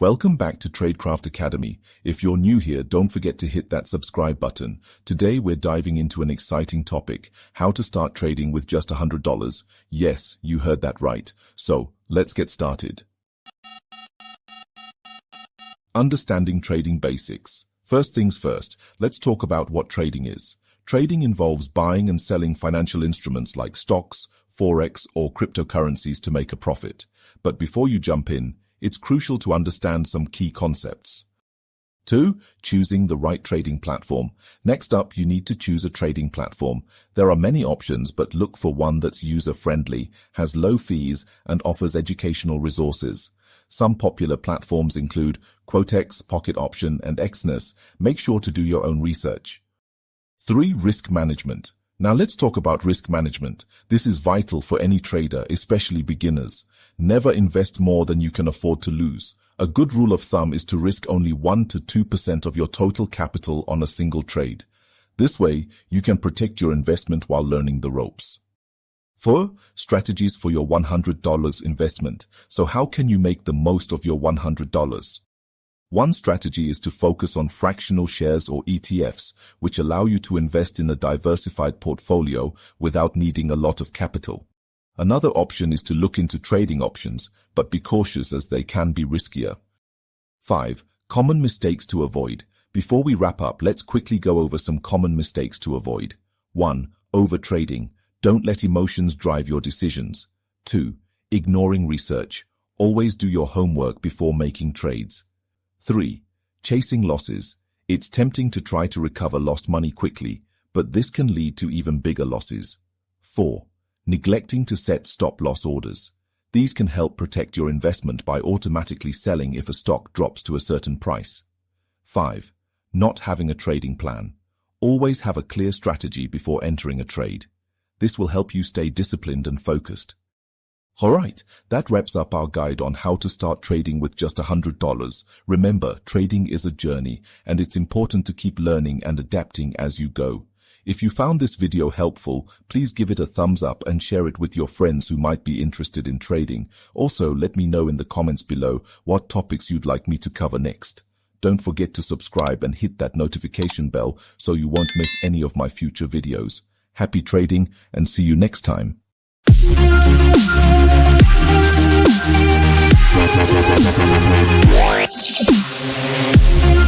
Welcome back to Tradecraft Academy. If you're new here, don't forget to hit that subscribe button. Today we're diving into an exciting topic, how to start trading with just $100. Yes, you heard that right. So, let's get started. Understanding trading basics. First things first, let's talk about what trading is. Trading involves buying and selling financial instruments like stocks, Forex, or cryptocurrencies to make a profit. But before you jump in, it's crucial to understand some key concepts. 2. Choosing the right trading platform. Next up, you need to choose a trading platform. There are many options, but look for one that's user-friendly, has low fees, and offers educational resources. Some popular platforms include Quotex, Pocket Option, and Exness. Make sure to do your own research. 3. Risk management. Now let's talk about risk management. This is vital for any trader, especially beginners. Never invest more than you can afford to lose. A good rule of thumb is to risk only 1 to 2% of your total capital on a single trade. This way, you can protect your investment while learning the ropes. 4. Strategies for your $100 investment. So how can you make the most of your $100? One strategy is to focus on fractional shares or ETFs, which allow you to invest in a diversified portfolio without needing a lot of capital. Another option is to look into trading options, but be cautious as they can be riskier. 5. Common mistakes to avoid. Before we wrap up, let's quickly go over some common mistakes to avoid. 1. Overtrading. Don't let emotions drive your decisions. 2. Ignoring research. Always do your homework before making trades. 3. Chasing losses. It's tempting to try to recover lost money quickly, but this can lead to even bigger losses. 4. Neglecting to set stop-loss orders. These can help protect your investment by automatically selling if a stock drops to a certain price. 5. Not having a trading plan. Always have a clear strategy before entering a trade. This will help you stay disciplined and focused. Alright, that wraps up our guide on how to start trading with just $100. Remember, trading is a journey, and it's important to keep learning and adapting as you go. If you found this video helpful, please give it a thumbs up and share it with your friends who might be interested in trading. Also, let me know in the comments below what topics you'd like me to cover next. Don't forget to subscribe and hit that notification bell so you won't miss any of my future videos. Happy trading, and see you next time. What?